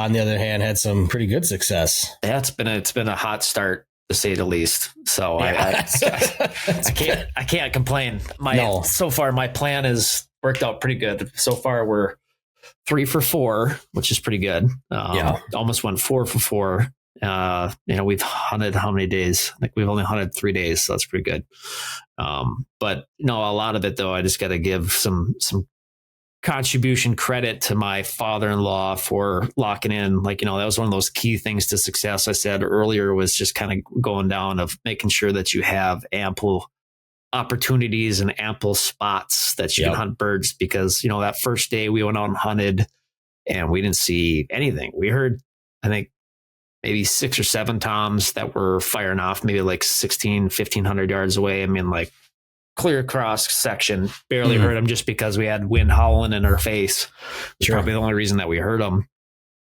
on the other hand, had some pretty good success. Yeah, it's been a hot start to say the least. So yeah. I can't complain. So far my plan has worked out pretty good. So far we're 3 for 4, which is pretty good. Almost went 4 for 4. We've hunted how many days? Like we've only hunted 3 days, so that's pretty good. But a lot of it though, I just got to give some contribution credit to my father-in-law for locking in. Like, that was one of those key things to success. I said earlier was just kind of going down of making sure that you have ample opportunities and ample spots that you can hunt birds, because, that first day we went out and hunted and we didn't see anything. We heard, I think, maybe 6 or 7 toms that were firing off maybe like 1,500 yards away. I mean, like clear cross section, barely heard them just because we had wind howling in our face. It's probably the only reason that we heard them.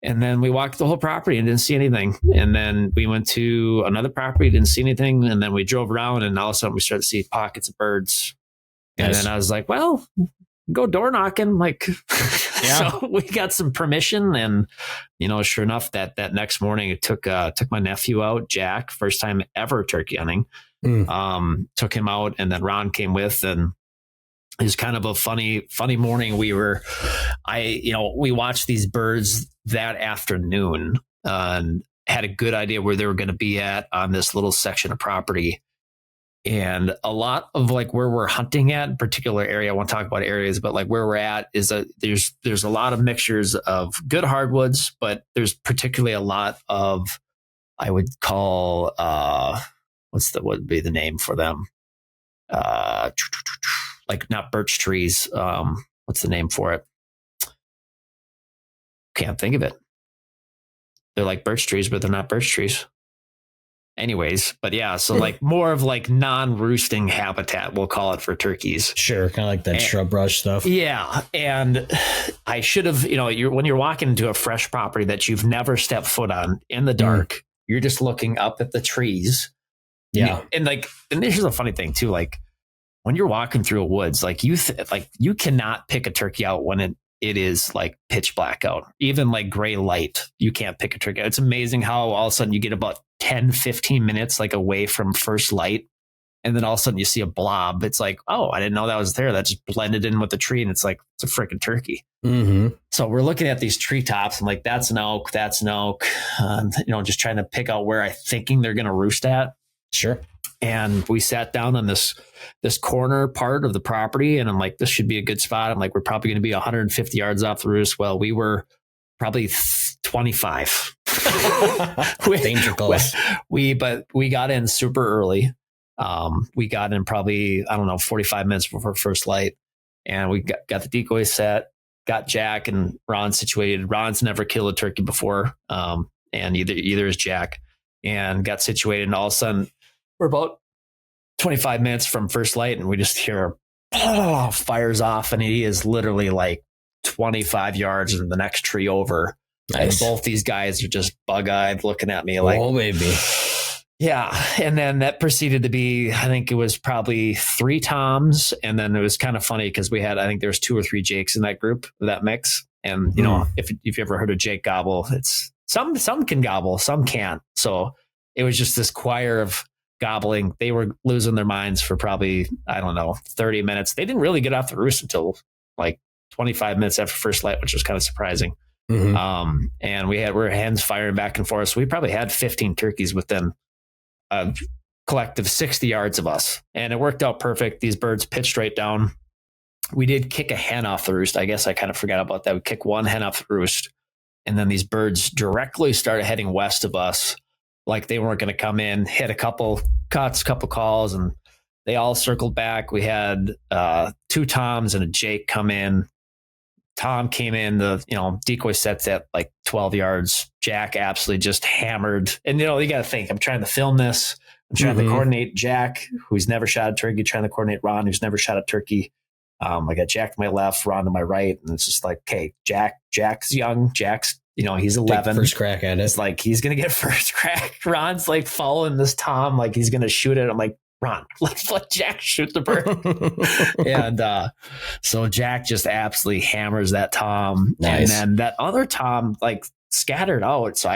And then we walked the whole property and didn't see anything. And then we went to another property, didn't see anything. And then we drove around and all of a sudden we started to see pockets of birds. Nice. And then I was like, well, go door knocking. Like, so we got some permission, and, sure enough, that next morning it took my nephew out, Jack, first time ever turkey hunting. Took him out, and then Ron came with, and it was kind of a funny morning. We watched these birds that afternoon and had a good idea where they were going to be at on this little section of property. And a lot of like where we're hunting at, in particular area, I won't talk about areas, but like where we're at is there's a lot of mixtures of good hardwoods, but there's particularly a lot of, I would call, what would be the name for them? Like not birch trees. What's the name for it? Can't think of it. They're like birch trees, but they're not birch trees. Anyways, but yeah, so like more of like non-roosting habitat, we'll call it, for turkeys. Sure, kind of like that shrub brush stuff. Yeah, and I should have, when you're walking into a fresh property that you've never stepped foot on in the dark, you're just looking up at the trees. Yeah, and this is a funny thing too. Like when you're walking through a woods, like you cannot pick a turkey out when it is like pitch black out, even like gray light. You can't pick a turkey out. It's amazing how all of a sudden you get about 10-15 minutes like away from first light, and then all of a sudden you see a blob. It's like, oh, I didn't know that was there. That just blended in with the tree, and it's like, it's a freaking turkey. So we're looking at these treetops. I'm like, that's an oak. Just trying to pick out where I'm thinking they're going to roost at. Sure. And we sat down on this corner part of the property, and I'm like, this should be a good spot. I'm like, we're probably going to be 150 yards off the roost. Well, we were probably 25. Danger close. But we got in super early. We got in probably, 45 minutes before first light, and we got the decoy set, got Jack and Ron situated. Ron's never killed a turkey before, and either is Jack, and got situated. And all of a sudden, we're about 25 minutes from first light, and we just hear fires off, and he is literally like 25 yards in the next tree over. Nice. And both these guys are just bug-eyed looking at me like, oh, baby. Yeah. And then that proceeded to be, I think it was probably 3 toms. And then it was kind of funny because I think there was 2 or 3 Jakes in that group, that mix. And, if you've ever heard of Jake gobble, it's some can gobble, some can't. So it was just this choir of gobbling. They were losing their minds for probably, 30 minutes. They didn't really get off the roost until like 25 minutes after first light, which was kind of surprising. And we were hens firing back and forth. So we probably had 15 turkeys within a collective 60 yards of us. And it worked out perfect. These birds pitched right down. We did kick a hen off the roost. I guess I kind of forgot about that. We kicked one hen off the roost. And then these birds directly started heading west of us. Like they weren't going to come in, hit a couple cuts, couple calls, and they all circled back. We had 2 toms and a Jake come in. Tom came in, the decoy sets at like 12 yards. Jack absolutely just hammered. And you got to think, I'm trying to film this. I'm trying to coordinate Jack, who's never shot a turkey, trying to coordinate Ron, who's never shot a turkey. I got Jack to my left, Ron to my right, and it's just like, okay, Jack's young. Jack's, he's 11. First crack at it. It's like he's gonna get first crack. Ron's like following this Tom, like he's gonna shoot it. I'm like, Ron, let Jack shoot the bird. And so Jack just absolutely hammers that Tom. Nice. And then that other Tom, like scattered out. So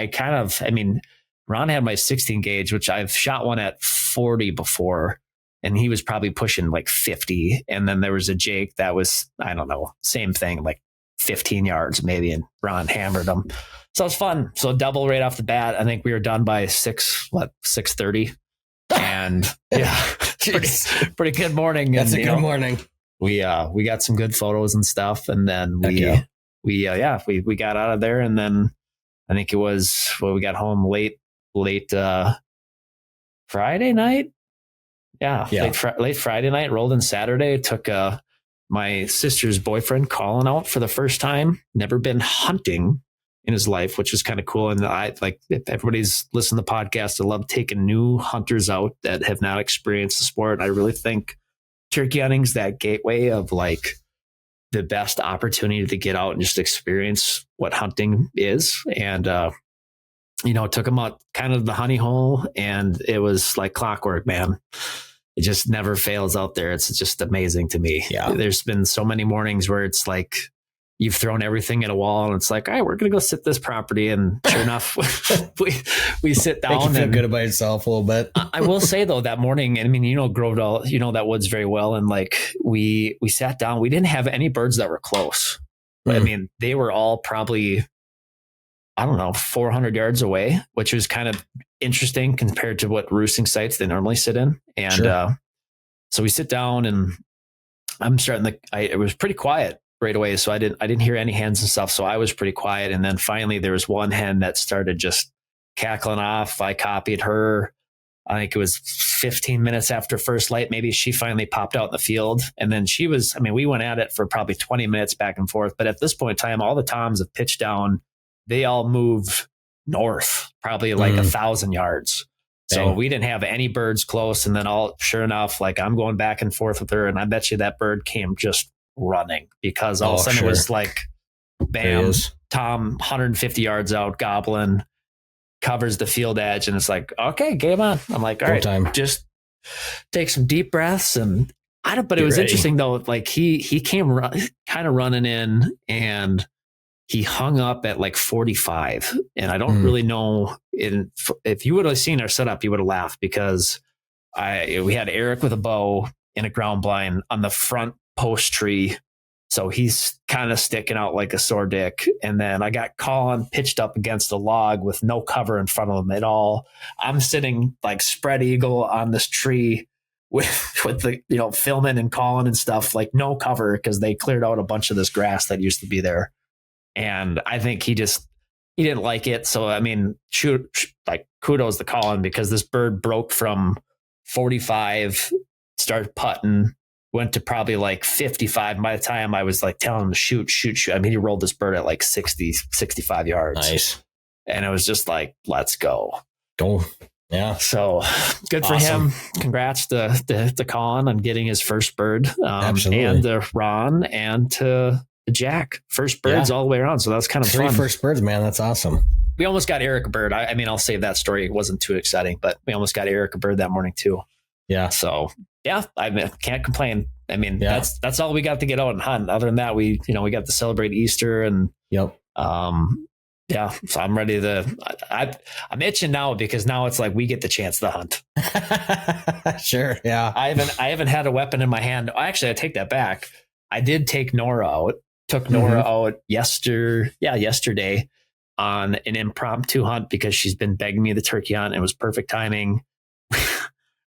Ron had my 16 gauge, which I've shot one at 40 before, and he was probably pushing like 50. And then there was a Jake that was, I don't know, same thing, like 15 yards maybe, and Ron hammered him. So it was fun. So double right off the bat. I think we were done by 6:30. And yeah, pretty good morning. That's and, a good morning. We got some good photos and stuff, and then we got out of there, and then I think it was we got home late Friday night. Yeah. Late Friday night, rolled in Saturday, took my sister's boyfriend Collin out for the first time. Never been hunting in his life, which is kind of cool. And I like, if everybody's listened to the podcast, I love taking new hunters out that have not experienced the sport. I really think turkey hunting's that gateway of like the best opportunity to get out and just experience what hunting is. And, took him out kind of the honey hole, and it was like clockwork, man. It just never fails out there. It's just amazing to me. Yeah. There's been so many mornings where it's like you've thrown everything at a wall, and it's like, all right, we're going to go sit this property. And sure enough, we sit down. Make you feel and good about yourself a little bit. I will say though, that morning, Grovedal, that woods very well. And like we sat down, we didn't have any birds that were close. I mean, they were all probably, I don't know, 400 yards away, which was kind of interesting compared to what roosting sites they normally sit in. And so we sit down, and I'm it was pretty quiet right away. So I didn't hear any hens and stuff. So I was pretty quiet. And then finally there was one hen that started just cackling off. I copied her. I think it was 15 minutes after first light. Maybe she finally popped out in the field. And then we went at it for probably 20 minutes back and forth. But at this point in time, all the toms have pitched down. They all move north, probably like 1,000 yards. So we didn't have any birds close. And then sure enough, like I'm going back and forth with her, and I bet you that bird came just running, because all of a sudden it was like, bam, Tom 150 yards out, gobbling, covers the field edge. And it's like, okay, game on. I'm like, all right, just take some deep breaths. And but it was interesting though. Like he came kind of running in, and he hung up at like 45. And I don't really know if you would have seen our setup, you would have laughed, because we had Eric with a bow in a ground blind on the front post tree. So he's kind of sticking out like a sore dick. And then I got Collin pitched up against a log with no cover in front of him at all. I'm sitting like spread eagle on this tree with the, filming and Collin and stuff, like no cover, because they cleared out a bunch of this grass that used to be there. And I think he didn't like it. So, I mean, kudos to Collin, because this bird broke from 45, started putting, went to probably like 55. By the time I was like telling him to shoot. I mean, he rolled this bird at like 60, 65 yards. Nice. And it was just like, let's go. Go. Yeah. So good for him. Congrats to Collin on getting his first bird. Absolutely. And to Ron and to Jack. First birds all the way around. So that was kind of 3 fun. First birds, man. That's awesome. We almost got Eric a bird. I mean, I'll save that story. It wasn't too exciting, but we almost got Eric a bird that morning too. Yeah. So yeah, I can't complain. I mean, that's all we got to get out and hunt. Other than that, we got to celebrate Easter and so I'm ready I'm itching now, because now it's like we get the chance to hunt. Sure. Yeah. I haven't had a weapon in my hand. Actually, I take that back. I did take Nora out. Took Nora out yesterday on an impromptu hunt, because she's been begging me the turkey hunt. It was perfect timing.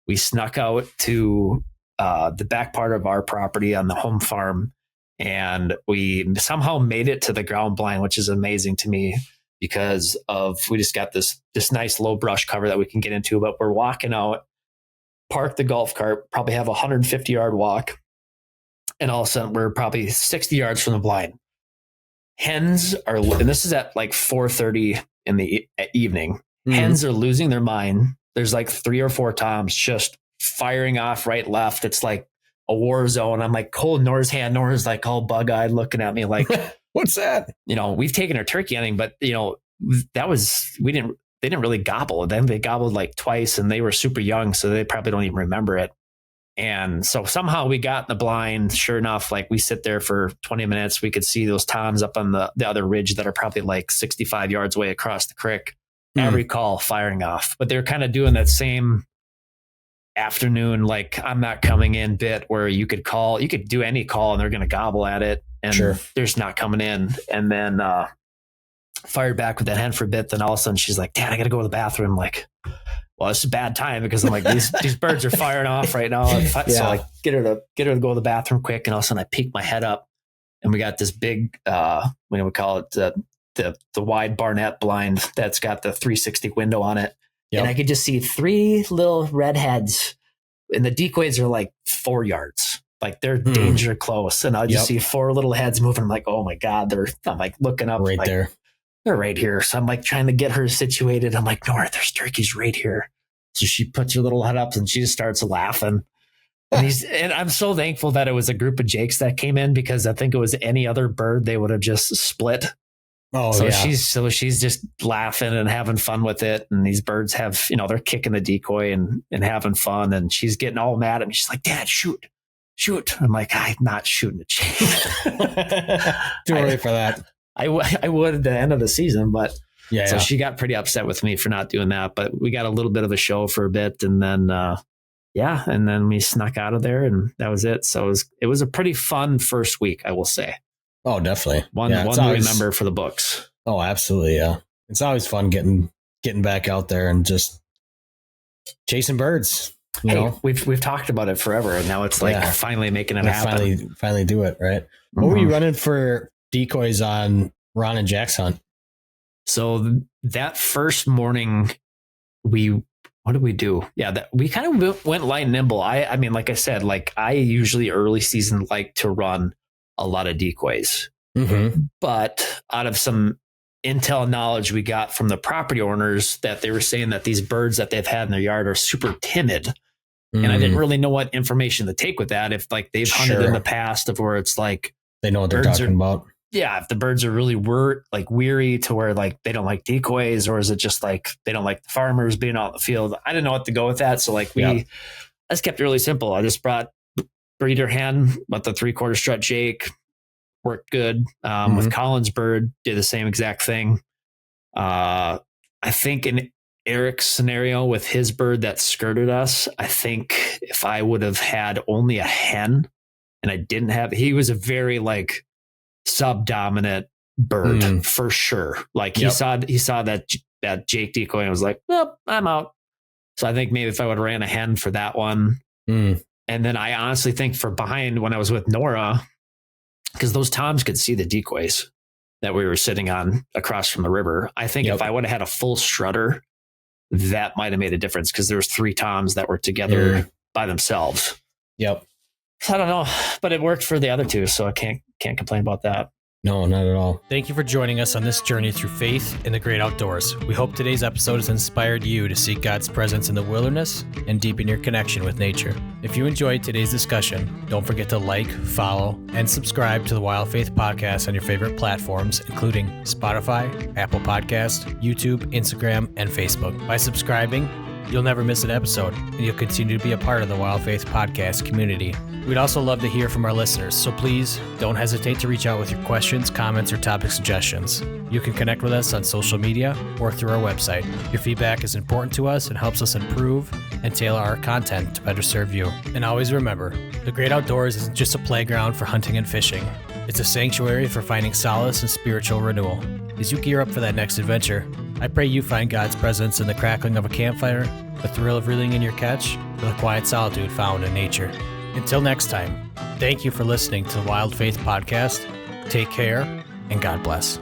We snuck out to the back part of our property on the home farm, and we somehow made it to the ground blind, which is amazing to me, because we just got this nice low brush cover that we can get into. But we're walking out, park the golf cart, probably have a 150-yard walk, and all of a sudden we're probably 60 yards from the blind. Hens are, and this is at like 4:30 in the evening. Hens are losing their mind. There's like 3 or 4 toms just firing off right, left. It's like a war zone. I'm like holding Nora's hand. Nora's like all bug-eyed looking at me like, what's that? We've taken her turkey hunting, but they didn't really gobble. Then they gobbled like twice, and they were super young, so they probably don't even remember it. And so somehow we got in the blind. Sure enough, like we sit there for 20 minutes. We could see those toms up on the other ridge that are probably like 65 yards away across the creek. Every call firing off. But they're kind of doing that same afternoon, like I'm not coming in bit where you could do any call and they're going to gobble at it. And they're just not coming in. And then fired back with that hen for a bit. Then all of a sudden she's like, Dad, I got to go to the bathroom. I'm like, well, it's a bad time because I'm like, these birds are firing off right now. So like get her to go to the bathroom quick. And all of a sudden I peek my head up and we got this big, we call it the wide Barnett blind that's got the 360 window on it. Yep. And I could just see 3 little red heads and the decoys are like 4 yards. Like they're danger close. And I just see 4 little heads moving. I'm like, oh my God, I'm like looking up right there. They're right here. So I'm like trying to get her situated. I'm like, Nora, there's turkeys right here. So she puts her little head up and she just starts laughing. And I'm so thankful that it was a group of jakes that came in because I think it was any other bird, they would have just split. Oh, so she's just laughing and having fun with it. And these birds have, they're kicking the decoy and having fun. And she's getting all mad at me. She's like, Dad, shoot. I'm like, I'm not shooting a jake. Too early for that. I would at the end of the season, but so she got pretty upset with me for not doing that. But we got a little bit of a show for a bit, and then and then we snuck out of there, and that was it. So it was a pretty fun first week, I will say. Oh, definitely one to remember for the books. Oh, absolutely, yeah. It's always fun getting back out there and just chasing birds. You know? We've talked about it forever, and now it's like finally making it happen. Finally do it, right? Mm-hmm. What were you running for decoys on Ron and Jack's hunt? So that first morning, what did we do? Yeah, we kind of went light and nimble. I mean, like I said, like I usually early season like to run a lot of decoys, but out of some intel knowledge we got from the property owners that they were saying that these birds that they've had in their yard are super timid. And I didn't really know what information to take with that. If like they've hunted in the past of where it's like they know what they're talking about. Yeah, if the birds are really weary to where like they don't like decoys, or is it just like they don't like the farmers being out in the field? I didn't know what to go with that. So like I just kept it really simple. I just brought breeder hen with the 3/4 strut jake, worked good. With Collin's bird, did the same exact thing. I think in Eric's scenario with his bird that skirted us, I think if I would have had only a hen and I didn't have, he was a very like subdominant bird for sure. Like he saw that Jake decoy and was like, nope, I'm out. So I think maybe if I would have ran a hen for that one. And then I honestly think for behind when I was with Nora, because those toms could see the decoys that we were sitting on across from the river. I think if I would have had a full strutter, that might have made a difference because there was 3 toms that were together by themselves. Yep. So I don't know, but it worked for the other 2, so I can't complain about that. No, not at all. Thank you for joining us on this journey through faith in the great outdoors. We hope today's episode has inspired you to seek God's presence in the wilderness and deepen your connection with nature. If you enjoyed today's discussion, don't forget to like, follow, and subscribe to the Wild Faith Podcast on your favorite platforms, including Spotify, Apple Podcast, YouTube, Instagram, and Facebook. By subscribing, you'll never miss an episode, and you'll continue to be a part of the Wild Faith Podcast community. We'd also love to hear from our listeners, so please don't hesitate to reach out with your questions, comments, or topic suggestions. You can connect with us on social media or through our website. Your feedback is important to us and helps us improve and tailor our content to better serve you. And always remember, the great outdoors isn't just a playground for hunting and fishing. It's a sanctuary for finding solace and spiritual renewal. As you gear up for that next adventure, I pray you find God's presence in the crackling of a campfire, the thrill of reeling in your catch, or the quiet solitude found in nature. Until next time, thank you for listening to the Wild Faith Podcast. Take care, and God bless.